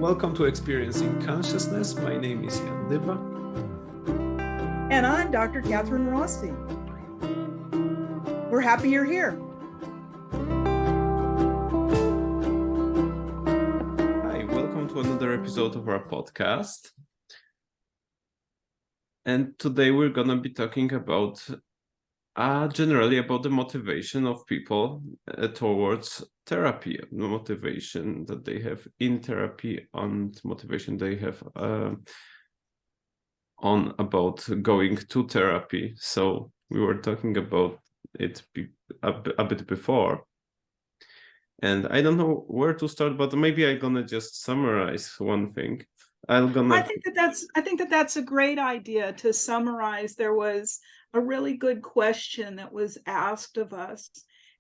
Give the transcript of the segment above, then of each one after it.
Welcome to Experiencing Consciousness. My name is Dyba. And I'm Dr. Kathryn Rossi. We're happy you're here. Hi, welcome to another episode of our podcast. And today we're going to be talking about generally about the motivation of people towards therapy, the motivation that they have in therapy and motivation they have on about going to therapy. So we were talking about it a bit before. And I don't know where to start, but maybe I'm gonna just summarize one thing. I think that's a great idea to summarize. There was a really good question that was asked of us,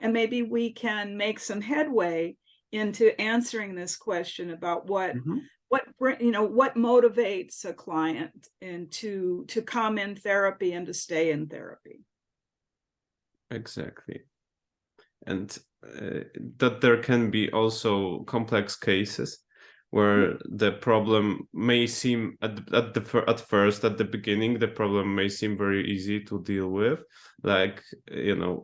and maybe we can make some headway into answering this question about what motivates a client and to come in therapy and to stay in therapy. Exactly. And that there can be also complex cases where the problem may seem at the beginning, the problem may seem very easy to deal with, like,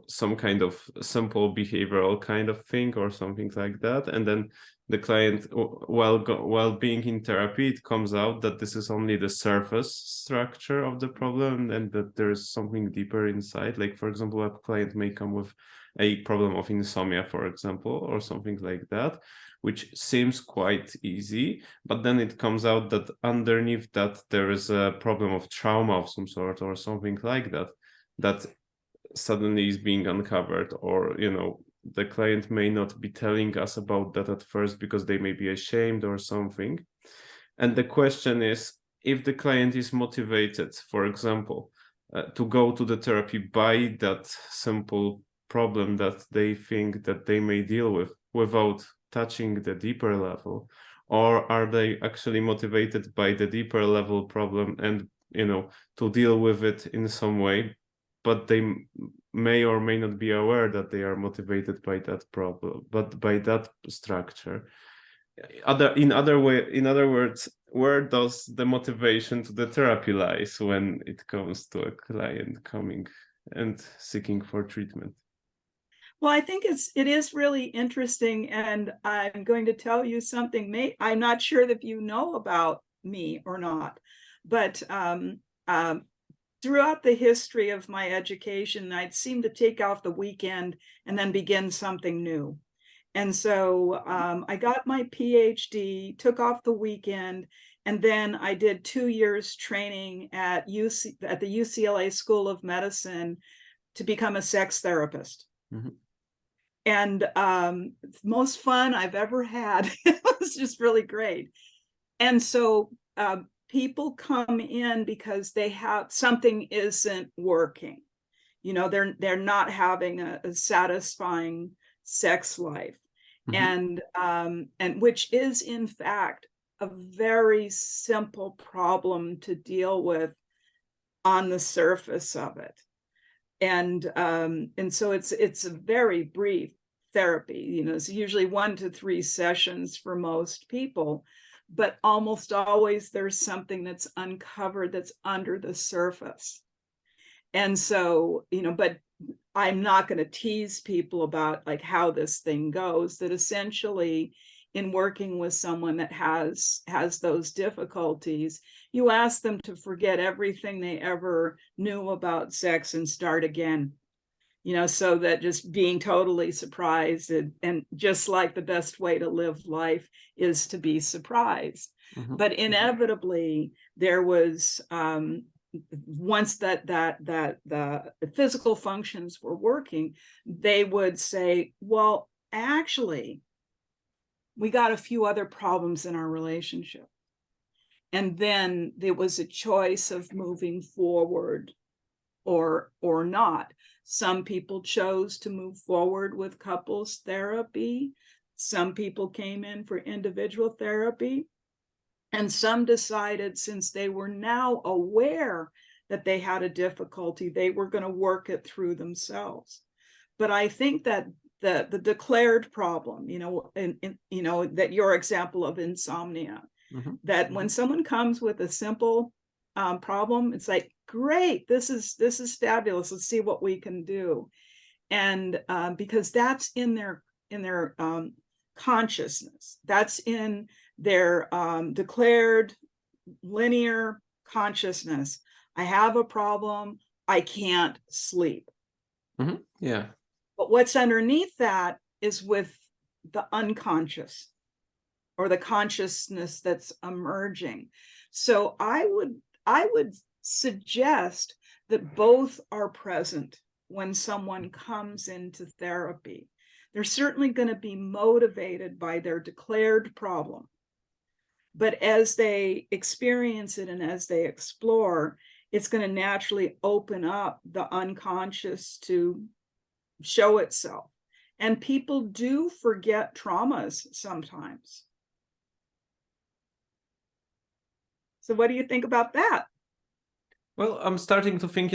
some kind of simple behavioral kind of thing or something like that. And then the client, while being in therapy, it comes out that this is only the surface structure of the problem and that there is something deeper inside. Like, for example, a client may come with a problem of insomnia, for example, or something like that, which seems quite easy, but then it comes out that underneath that there is a problem of trauma of some sort or something like that, that suddenly is being uncovered. Or, the client may not be telling us about that at first because they may be ashamed or something. And the question is, if the client is motivated, for example, to go to the therapy by that simple problem that they think that they may deal with without touching the deeper level, or are they actually motivated by the deeper level problem and to deal with it in some way, but they may or may not be aware that they are motivated by that problem, but by that structure. In other words, where does the motivation to the therapy lies when it comes to a client coming and seeking for treatment? Well, I think it is really interesting, and I'm going to tell you something. I'm not sure if you know about me or not, but throughout the history of my education, I'd seem to take off the weekend and then begin something new. And so I got my PhD, took off the weekend, and then I did 2 years training at the UCLA School of Medicine to become a sex therapist. Mm-hmm. And most fun I've ever had. It was just really great. And so people come in because they have something isn't working. They're not having a satisfying sex life. Mm-hmm. And which is in fact a very simple problem to deal with on the surface of it. And so it's a very brief therapy. It's usually 1 to 3 sessions for most people, but almost always there's something that's uncovered that's under the surface. And so, but I'm not going to tease people about like how this thing goes, that essentially in working with someone that has those difficulties, you ask them to forget everything they ever knew about sex and start again, so that just being totally surprised, and just like the best way to live life is to be surprised. Mm-hmm. But inevitably there was, once that the physical functions were working, they would say, well, actually, we got a few other problems in our relationship. And then there was a choice of moving forward or not. Some people chose to move forward with couples therapy. Some people came in for individual therapy. And some decided, since they were now aware that they had a difficulty, they were going to work it through themselves. But I think that the declared problem, that your example of insomnia, that when someone comes with a simple problem, it's like, great, this is fabulous. Let's see what we can do. And because that's in their consciousness, that's in their declared linear consciousness. I have a problem. I can't sleep. Yeah. But what's underneath that is with the unconscious or the consciousness that's emerging. So I would suggest that both are present when someone comes into therapy. They're certainly going to be motivated by their declared problem. But as they experience it and as they explore, it's going to naturally open up the unconscious to show itself. And people do forget traumas sometimes. So what do you think about that? Well, I'm starting to think,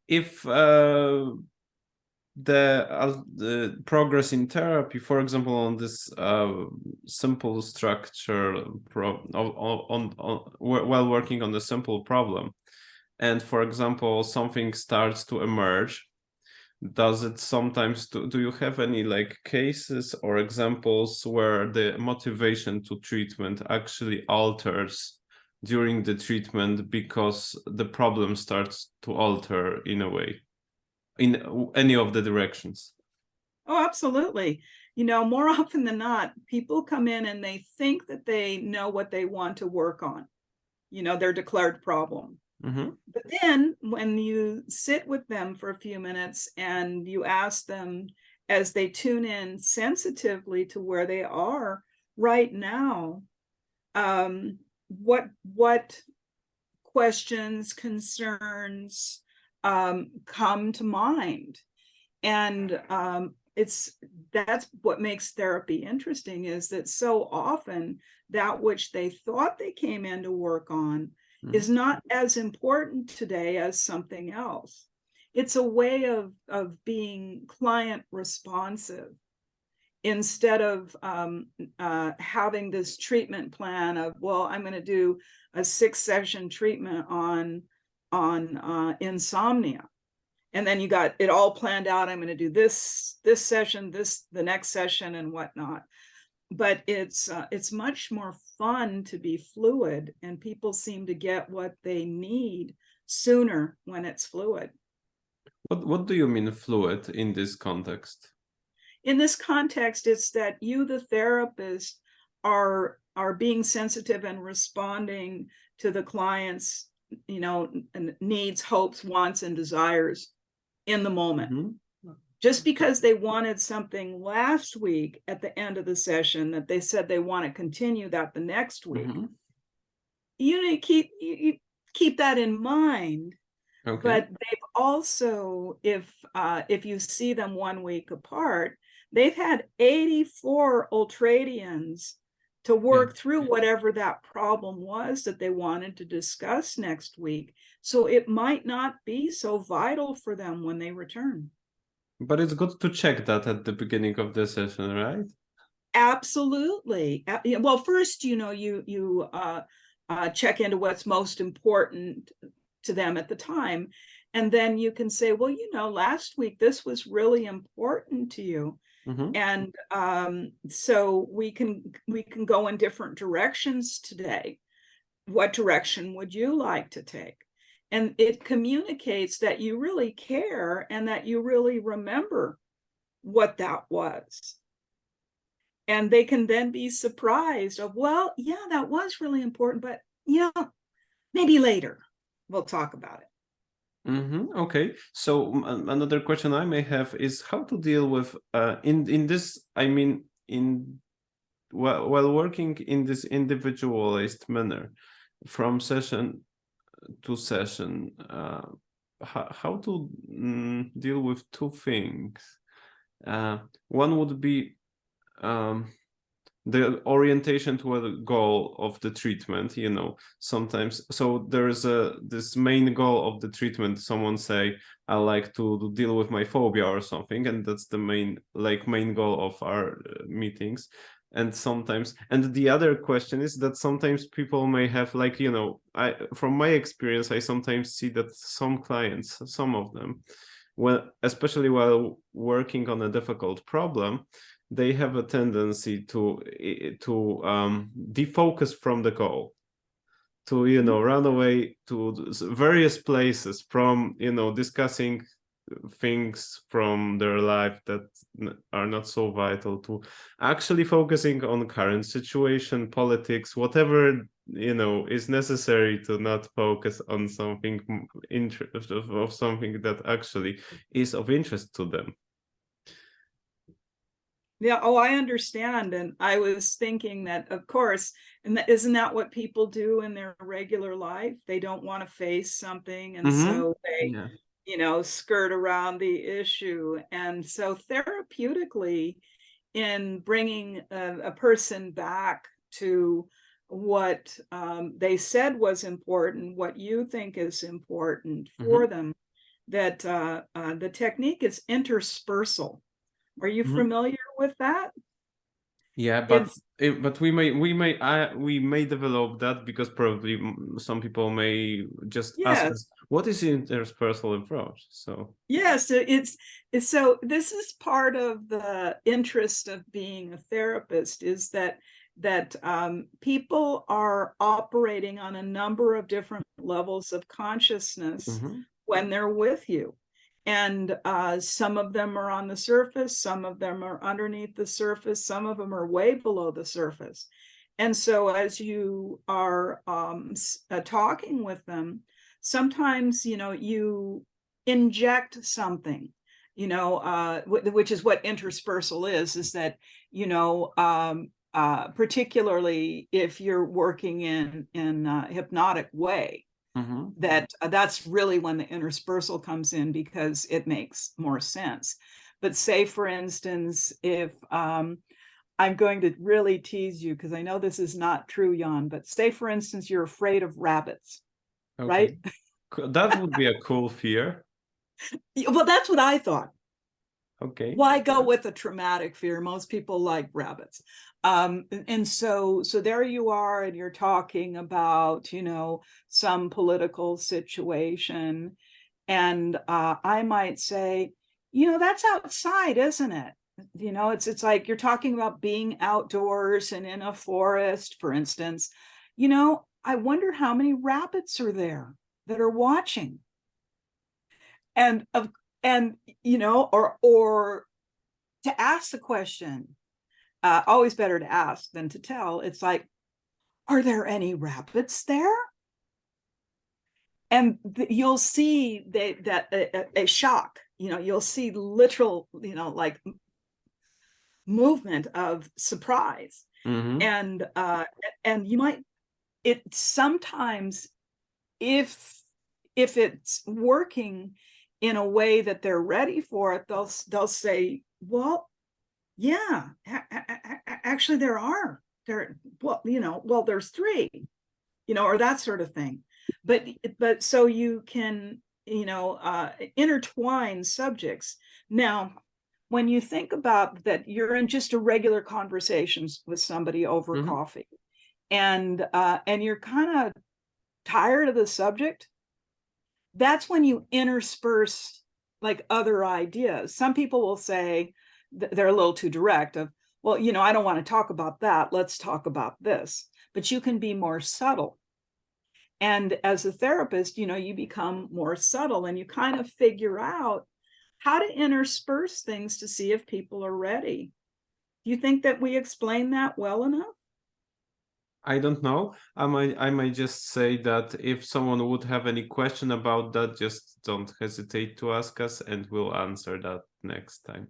if the progress in therapy, for example, on this simple structure while working on the simple problem, and for example, something starts to emerge, does it sometimes do you have any like cases or examples where the motivation to treatment actually alters during the treatment because the problem starts to alter in a way, in any of the directions? Oh, absolutely. More often than not, people come in and they think that they know what they want to work on, their declared problem. But then when you sit with them for a few minutes and you ask them, as they tune in sensitively to where they are right now, what questions, concerns come to mind. And that's what makes therapy interesting, is that so often that which they thought they came in to work on is not as important today as something else. It's a way of being client responsive instead of having this treatment plan of, well, I'm going to do a 6-session treatment on insomnia. And then you got it all planned out. I'm going to do this session, the next session, and whatnot. But it's much more fun to be fluid, and people seem to get what they need sooner when it's fluid. What do you mean fluid in this context? In this context, it's that you, the therapist, are being sensitive and responding to the client's needs, hopes, wants, and desires in the moment. Just because they wanted something last week at the end of the session that they said they want to continue that the next week, you keep that in mind. Okay. But they've also, if you see them 1 week apart, they've had 84 ultradians to work through whatever that problem was that they wanted to discuss next week. So it might not be so vital for them when they return. But it's good to check that at the beginning of the session, right? Absolutely. Well, first, you check into what's most important to them at the time. And then you can say, well, last week, this was really important to you. And so we can go in different directions today. What direction would you like to take? And it communicates that you really care and that you really remember what that was. And they can then be surprised of, well, yeah, that was really important, but maybe later we'll talk about it. Okay. So another question I may have is how to deal with in this. I mean, while working in this individualized manner, from session to session, how to deal with two things. One would be the orientation to a goal of the treatment, sometimes. So there is this main goal of the treatment. Someone say, I like to deal with my phobia or something, and that's the main goal of our meetings. And sometimes, and the other question is that sometimes people may have, like, you know, from my experience, I sometimes see that some clients, some of them, well, especially while working on a difficult problem, they have a tendency to defocus from the goal, to, you know, run away to various places from, you know, discussing things from their life that are not so vital, to actually focusing on current situation, politics, whatever, you know, is necessary to not focus on something of something that actually is of interest to them. Yeah, oh, I understand. And I was thinking that, of course, and isn't that what people do in their regular life? They don't want to face something, and so they, Yeah. you know, skirt around the issue. And so therapeutically, in bringing a person back to what they said was important, what you think is important for them, that the technique is interspersal. Are you familiar with that? Yeah, but It's but we may develop that, because probably some people may just ask yes, us, what is interspersal approach? So yes, it's so this is part of the interest of being a therapist, is that people are operating on a number of different levels of consciousness when they're with you. And some of them are on the surface, some of them are underneath the surface, some of them are way below the surface. And so as you are talking with them, sometimes, you know, you inject something, you know, which is what interspersal is that, you know, particularly if you're working in a hypnotic way, that that's really when the interspersal comes in, because it makes more sense. But say, for instance, if I'm going to really tease you, because I know this is not true, Jan, but say, for instance, you're afraid of rabbits, okay, right? that would be a cool fear. Well, that's what I thought. Okay. Why go with a traumatic fear? Most people like rabbits. And so there you are, and you're talking about, you know, some political situation. And I might say, you know, that's outside, isn't it? You know, it's like you're talking about being outdoors and in a forest, for instance. You know, I wonder how many rabbits are there that are watching. And of and you know, or to ask the question, always better to ask than to tell. It's like, are there any rabbits there? And you'll see that a shock, you know, you'll see literal, you know, like movement of surprise. And you might, it sometimes, if it's working in a way that they're ready for it, they'll say, well, yeah, actually there are, well, you know, well, there's three, you know, or that sort of thing. But so you can, you know, intertwine subjects. Now, when you think about that, you're in just a regular conversations with somebody over coffee, and you're kind of tired of the subject, that's when you intersperse like other ideas. Some people will say they're a little too direct of, well, you know, I don't want to talk about that, let's talk about this. But you can be more subtle. And as a therapist, you know, you become more subtle, and you kind of figure out how to intersperse things to see if people are ready. Do you think that we explain that well enough? I don't know. I might just say that if someone would have any question about that, just don't hesitate to ask us, and we'll answer that next time.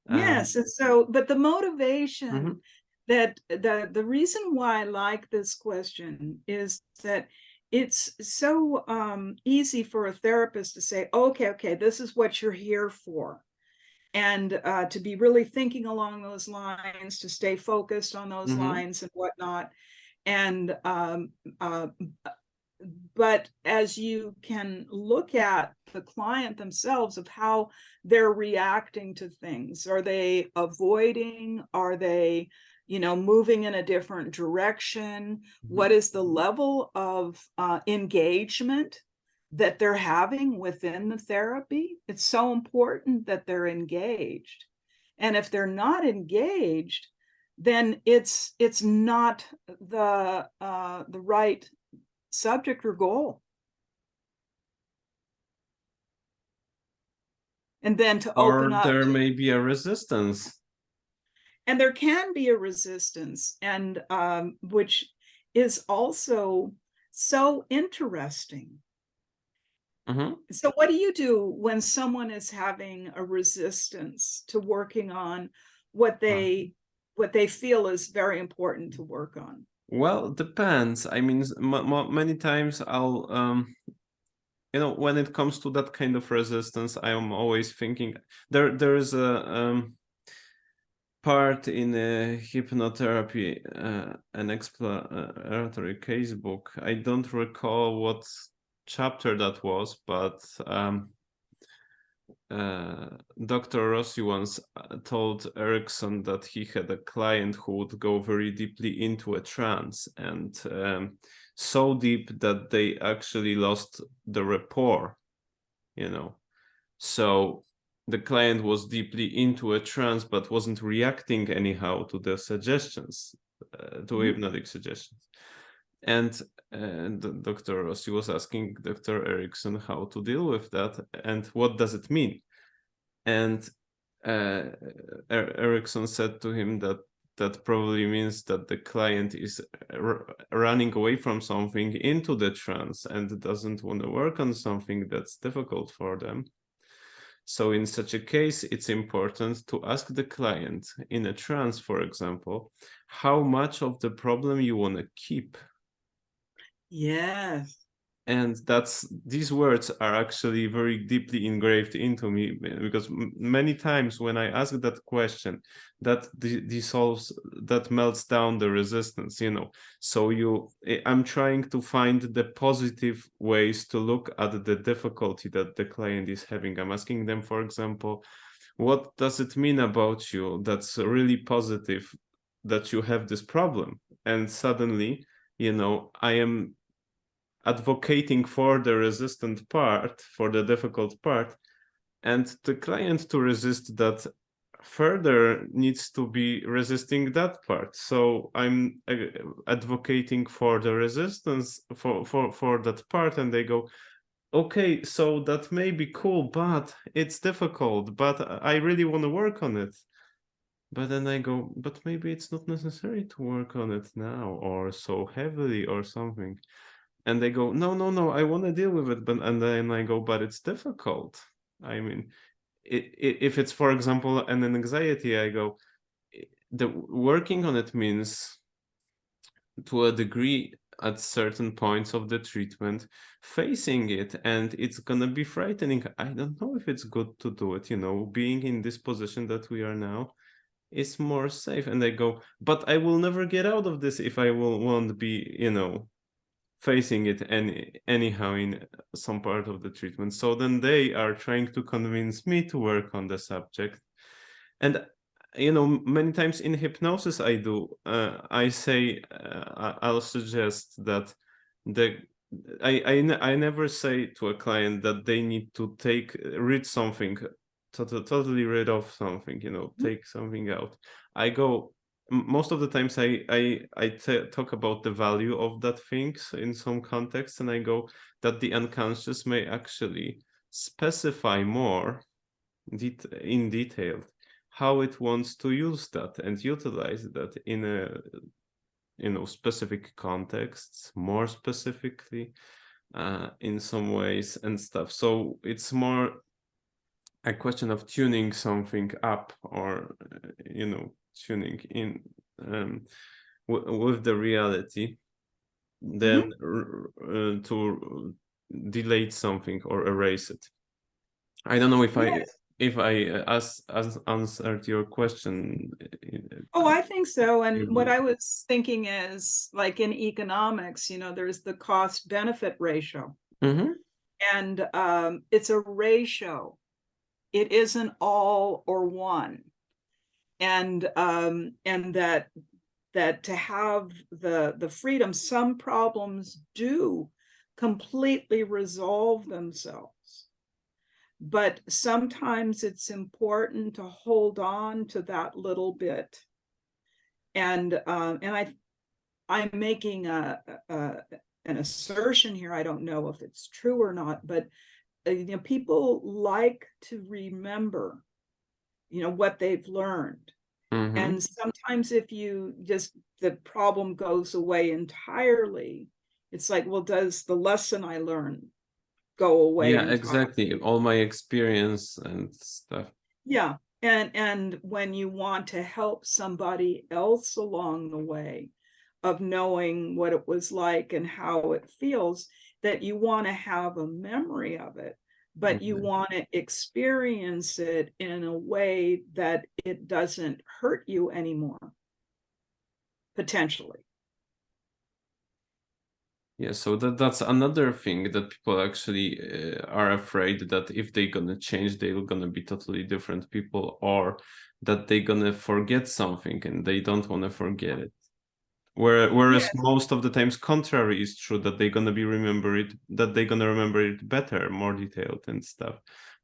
Yes. And so, but the Mhm. motivation, that the reason why I like this question is that it's so easy for a therapist to say, okay, this is what you're here for. And to be really thinking along those lines, to stay focused on those lines and whatnot. And but as you can look at the client themselves of how they're reacting to things, are they avoiding, are they moving in a different direction? What is the level of engagement that they're having within the therapy? It's so important that they're engaged. And if they're not engaged, then it's not the right subject or goal. And then to open Or up there to, may be a resistance. and there can be a resistance, and which is also so interesting. So what do you do when someone is having a resistance to working on what they feel is very important to work on? Well, depends. I mean, many times I'll when it comes to that kind of resistance, I am always thinking there is a part in hypnotherapy, an exploratory case book. I don't recall what chapter that was, but Dr. Rossi once told Erickson that he had a client who would go very deeply into a trance, and so deep that they actually lost the rapport, So the client was deeply into a trance, but wasn't reacting anyhow to the suggestions, to hypnotic suggestions. And Dr. Rossi was asking Dr. Erickson how to deal with that and what does it mean. And Erickson said to him that probably means that the client is running away from something into the trance and doesn't want to work on something that's difficult for them. So in such a case, it's important to ask the client in a trance, for example, how much of the problem you want to keep. Yes. And these words are actually very deeply engraved into me, because many times when I ask that question, that dissolves, that melts down the resistance, So I'm trying to find the positive ways to look at the difficulty that the client is having. I'm asking them, for example, what does it mean about you that's really positive that you have this problem? And suddenly, I am advocating for the resistant part, for the difficult part, and the client to resist that further needs to be resisting that part. So I'm advocating for the resistance for that part, and they go, okay, so that may be cool, but it's difficult, but I really want to work on it. But then I go, but maybe it's not necessary to work on it now or so heavily or something. And they go, no, I want to deal with it. And then I go, but it's difficult. I mean, if it's, for example, an anxiety, I go, the working on it means to a degree at certain points of the treatment, facing it, and it's gonna be frightening. I don't know if it's good to do it, being in this position that we are now is more safe. And I go, but I will never get out of this if I won't be, facing it anyhow in some part of the treatment. So then they are trying to convince me to work on the subject. And many times in hypnosis I say, I'll suggest that I never say to a client that they need to read something, totally rid of something, take something out. I go, most of the times I talk about the value of that things in some context, and I go that the unconscious may actually specify more in detail how it wants to use that and utilize that in a specific contexts, more specifically in some ways and stuff. So it's more a question of tuning something up, or tuning in with the reality, than to delete something or erase it. I don't know if I answered your question. Oh, I think so. And what I was thinking is, like in economics, there's the cost benefit ratio. And it's a ratio. It isn't all or one. And that that to have the freedom, some problems do completely resolve themselves. But sometimes it's important to hold on to that little bit. And I'm making an assertion here. I don't know if it's true or not, but people like to remember, what they've learned. Mm-hmm. And sometimes if the problem goes away entirely, it's like, well, does the lesson I learned go away Yeah, entirely? exactly. All my experience and stuff. Yeah. And when you want to help somebody else along the way of knowing what it was like and how it feels, that you want to have a memory of it, but you want to experience it in a way that it doesn't hurt you anymore, potentially. Yeah, so that's another thing that people actually are afraid that if they're gonna change, they're gonna be totally different people, or that they're gonna forget something and they don't want to forget it. Whereas Yes, most of the times, contrary is true, that they're gonna remember it better, more detailed and stuff,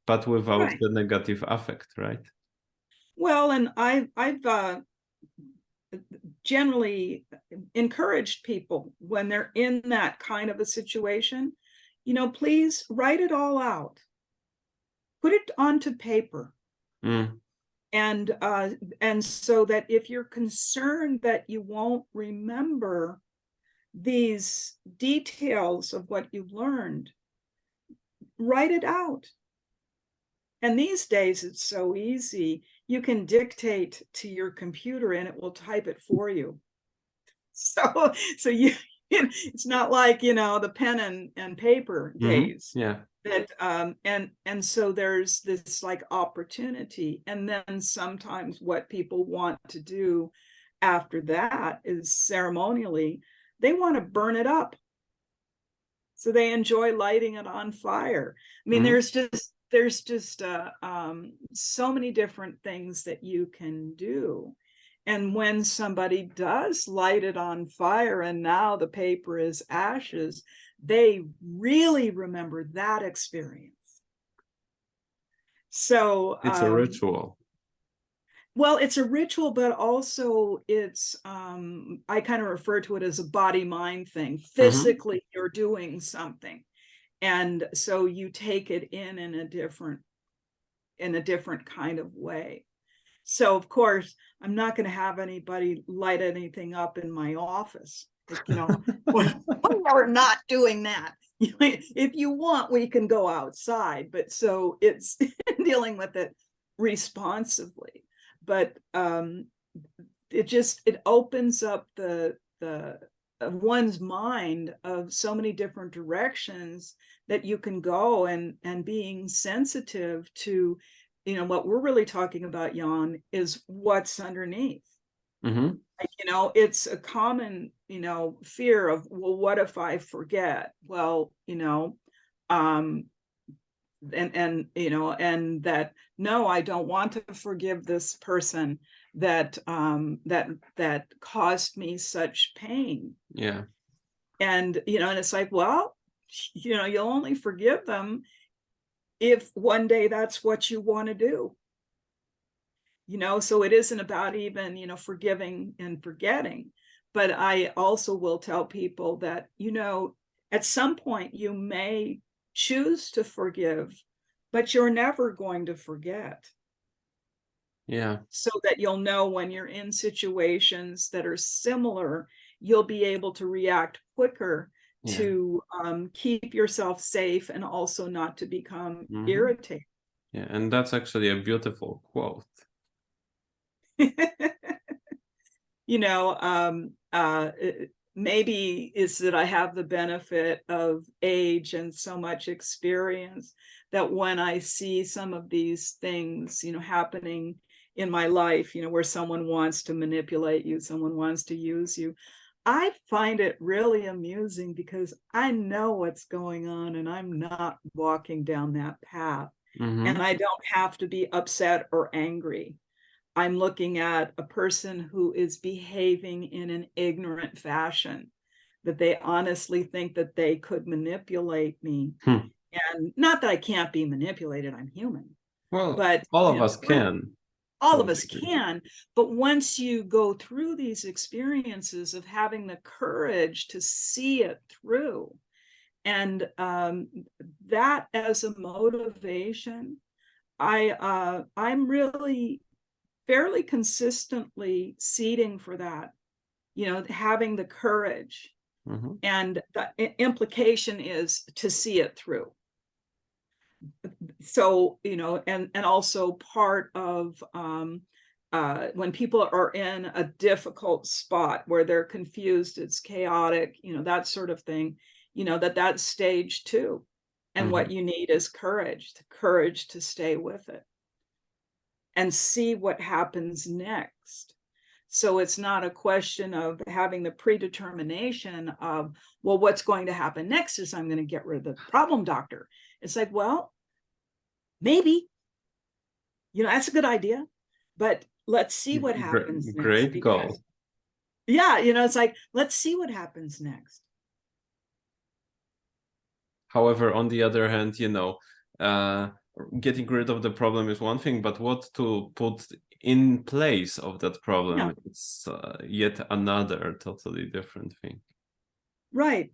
but without right. the negative affect, right? Well, and I've generally encouraged people when they're in that kind of a situation, please write it all out, put it onto paper. Mm. And so that if you're concerned that you won't remember these details of what you learned, write it out. And these days it's so easy. You can dictate to your computer and it will type it for you. So you it's not like, the pen and paper Mm-hmm. days. Yeah. That and so there's this like opportunity. And then sometimes what people want to do after that is ceremonially, they want to burn it up. So they enjoy lighting it on fire. I mean, Mm-hmm. there's just so many different things that you can do. And when somebody does light it on fire and now the paper is ashes, they really remember that experience. So It's a ritual. well, it's a ritual, but also it's I kind of refer to it as a body mind thing. Mm-hmm. Physically, you're doing something. And so you take it in a different kind of way. So of course, I'm not going to have anybody light anything up in my office. We're not doing that. If you want, we can go outside, but so it's dealing with it responsibly. But it opens up the one's mind of so many different directions that you can go, and being sensitive to what we're really talking about, Jan, is what's underneath. Mm-hmm. It's a common fear of, well, what if I forget? Well, um and that, no, I don't want to forgive this person that that caused me such pain. Yeah. And and it's like, well, you'll only forgive them if one day that's what you want to do. So it isn't about even forgiving and forgetting. But I also will tell people that at some point you may choose to forgive, but you're never going to forget. Yeah. So that you'll know when you're in situations that are similar, you'll be able to react quicker Yeah. to keep yourself safe and also not to become Mm-hmm. irritated. Yeah, and that's actually a beautiful quote. you know, maybe it's that I have the benefit of age and so much experience that when I see some of these things, happening in my life, where someone wants to manipulate you, someone wants to use you, I find it really amusing because I know what's going on and I'm not walking down that path. And Mm-hmm. I don't have to be upset or angry. I'm looking at a person who is behaving in an ignorant fashion, that they honestly think that they could manipulate me. Hmm. And not that I can't be manipulated, I'm human, Well, but all of us can all to a of us degree. can. But once you go through these experiences of having the courage to see it through, and that as a motivation, I'm really fairly consistently seeding for that, having the courage. Mhm. And the implication is to see it through. So, and also part of when people are in a difficult spot where they're confused, it's chaotic, that sort of thing, that's stage 2. And what Mhm. you need is courage to stay with it and see what happens next. So it's not a question of having the predetermination of, well, what's going to happen next is I'm going to get rid of the problem doctor. It's like, well, maybe, that's a good idea, but let's see what happens next. Great Because, goal. yeah, it's like, let's see what happens next. However, on the other hand, uh, getting rid of the problem is one thing, but what to put in place of that Yeah, problem, it's yet another totally different thing. right.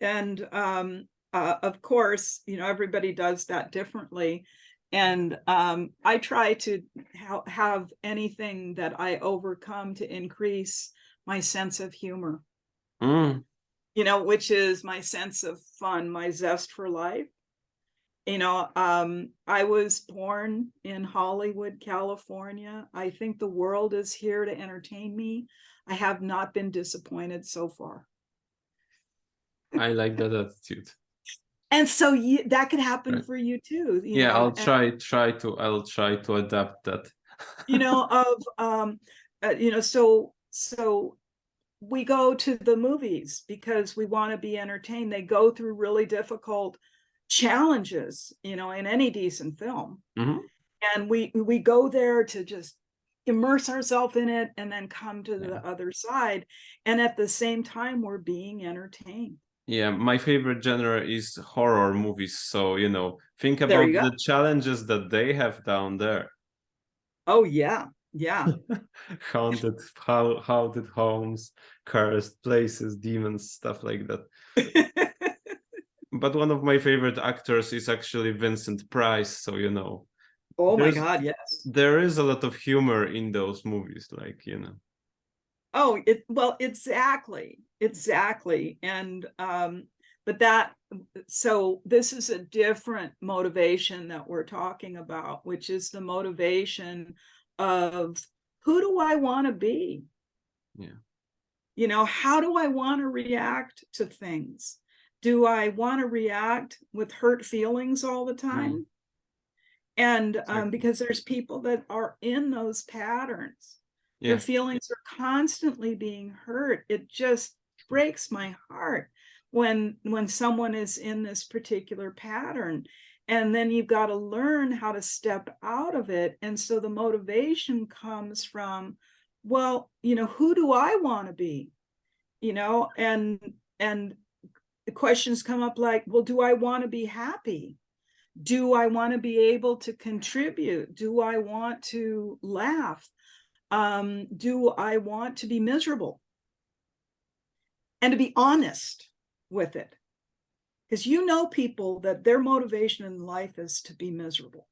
And of course, everybody does that differently. And I try to have anything that I overcome to increase my sense of humor, Mm. which is my sense of fun, my zest for life. I was born in Hollywood, California. I think the world is here to entertain me. I have not been disappointed so far. I like that attitude. And so that could happen Right. for you too, Yeah, I'll and try to adapt that. of so we go to the movies because we want to be entertained. They go through really difficult challenges, in any decent film. Mhm. And we go there to just immerse ourselves in it and then come to Yeah. the other side. And at the same time, we're being entertained. Yeah, my favorite genre is horror movies. So, think There about you go. the challenges that they have down there. Oh, yeah. Yeah. Haunted homes, cursed places, demons, stuff like that. But one of my favorite actors is actually Vincent Price, so Oh, my there's God. Yes. there is a lot of humor in those movies, Oh, well, exactly. And but so this is a different motivation that we're talking about, which is the motivation of, who do I want to be? Yeah. How do I want to react to things? Do I want to react with hurt feelings all the Mm, time? And exactly. because there's people that are in those patterns, their Yeah. feelings are constantly being hurt. It just breaks my heart when someone is in this particular pattern. And then you've got to learn how to step out of it. And so the motivation comes from, well, who do I want to be? And the questions come up like, well, do I want to be happy? Do I want to be able to contribute? Do I want to laugh? Do I want to be miserable? And to be honest with it. Because people that their motivation in life is to be miserable.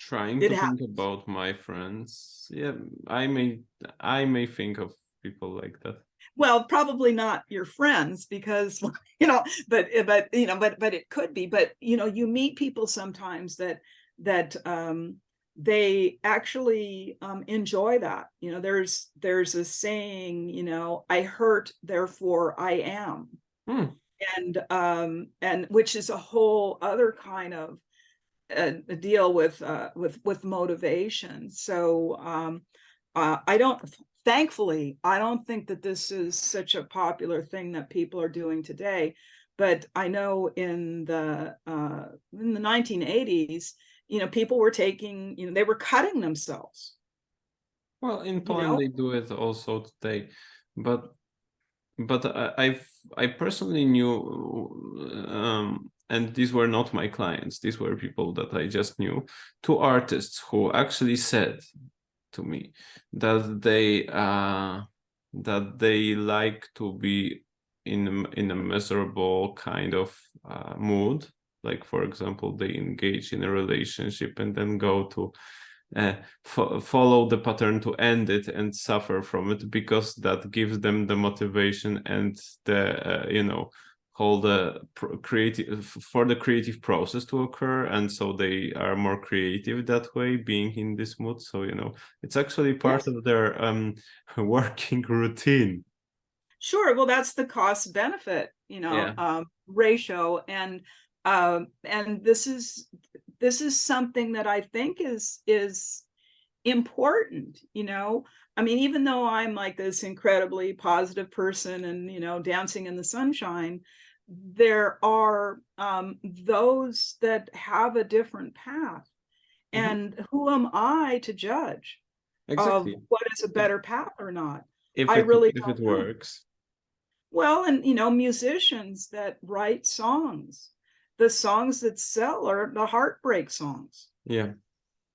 Trying It to think happens. about my friends. Yeah, I may think of people like that. Well, probably not your friends, because but it could be. But you meet people sometimes that they actually enjoy that. There's a saying, I hurt, therefore I am. Hmm. And which is a whole other kind of deal with motivation. So I don't, thankfully, I don't think that this is such a popular thing that people are doing today. But I know in the 1980s, people were taking, they were cutting themselves. Well, in Poland they do it also today, but I personally knew, and these were not my clients, these were people that I just knew, two artists who actually said to me that they like to be in a miserable kind of mood. Like, for example, they engage in a relationship and then go to follow the pattern to end it and suffer from it, because that gives them the motivation and the whole the creative process to occur, and so they are more creative that way, being in this mood. So it's actually part of their working routine. Sure. Well, that's the cost benefit, ratio. And this is something that I think is important. I mean, even though I'm like this incredibly positive person and dancing in the sunshine, there are those that have a different path. And who am I to judge of what is a better path or not? If I it really if don't it know. works. Well, and musicians that write songs, the songs that sell are the heartbreak songs. Yeah.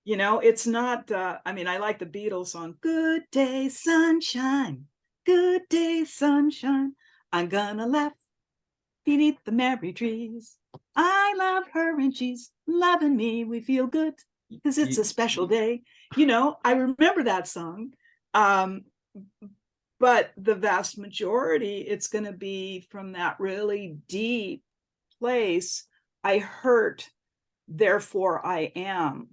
It's not, I mean, I like the Beatles song, Good Day Sunshine, Good Day Sunshine, I'm gonna laugh beneath the merry trees. I love her and she's loving me. We feel good because it's a special day. I remember that song. But the vast majority, it's going to be from that really deep place. I hurt, therefore I am.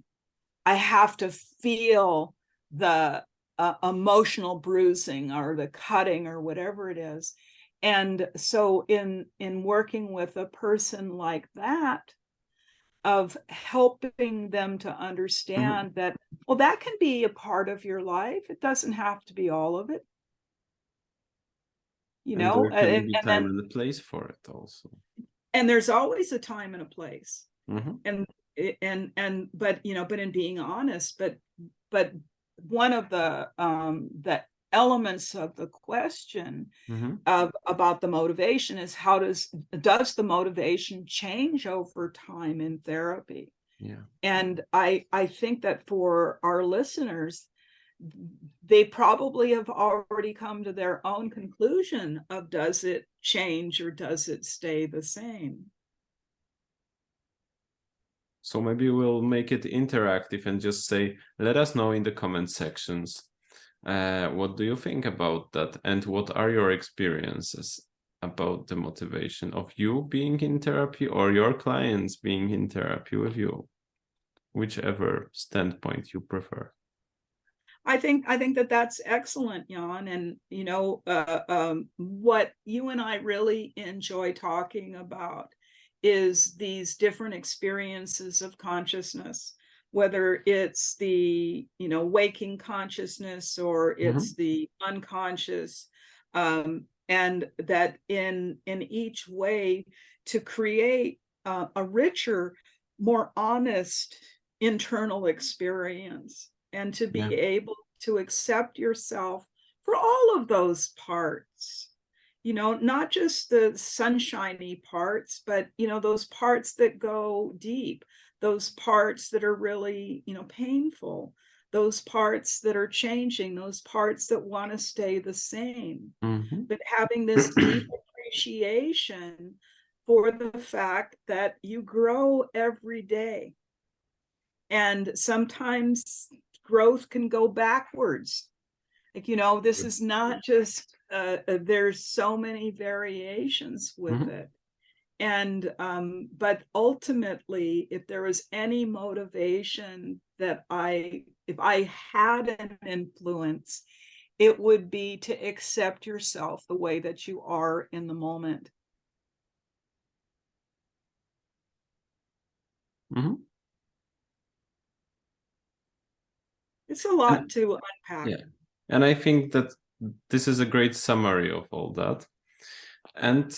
I have to feel the emotional bruising or the cutting or whatever it is. And so in working with a person like that, of helping them to understand that, well, that can be a part of your life. It doesn't have to be all of it. And there can be time then, and a place for it also. And there's always a time and a place. Mm-hmm. But in being honest, but one of the elements of the question about the motivation is, how does the motivation change over time in therapy? Yeah. And I think that for our listeners, they probably have already come to their own conclusion of, does it change or does it stay the same? So maybe we'll make it interactive and just say, let us know in the comment sections. What do you think about that? And what are your experiences about the motivation of you being in therapy or your clients being in therapy with you? Whichever standpoint you prefer. I think that that's excellent, Jan. And what you and I really enjoy talking about is these different experiences of consciousness, whether it's the waking consciousness or it's the unconscious, and that in each way to create a richer, more honest internal experience, and to be able to accept yourself for all of those parts, not just the sunshiny parts, but those parts that go deep, those parts that are really painful, those parts that are changing, those parts that want to stay the same. But having this deep appreciation for the fact that you grow every day, and sometimes growth can go backwards. Like, this is not just, there's so many variations with it. And, but ultimately, if there was any motivation that if I had an influence, it would be to accept yourself the way that you are in the moment. It's a lot to unpack. Yeah. And I think that this is a great summary of all that. And,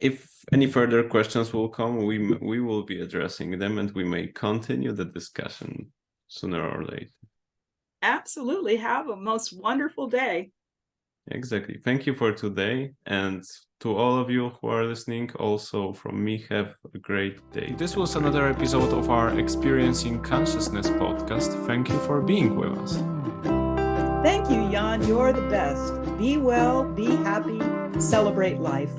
if any further questions will come, we will be addressing them, and we may continue the discussion sooner or later. Absolutely. Have a most wonderful day. Exactly. Thank you for today. And to all of you who are listening, also from me, have a great day. This was another episode of our Experiencing Consciousness podcast. Thank you for being with us. Thank you, Jan. You're the best. Be well, be happy, celebrate life.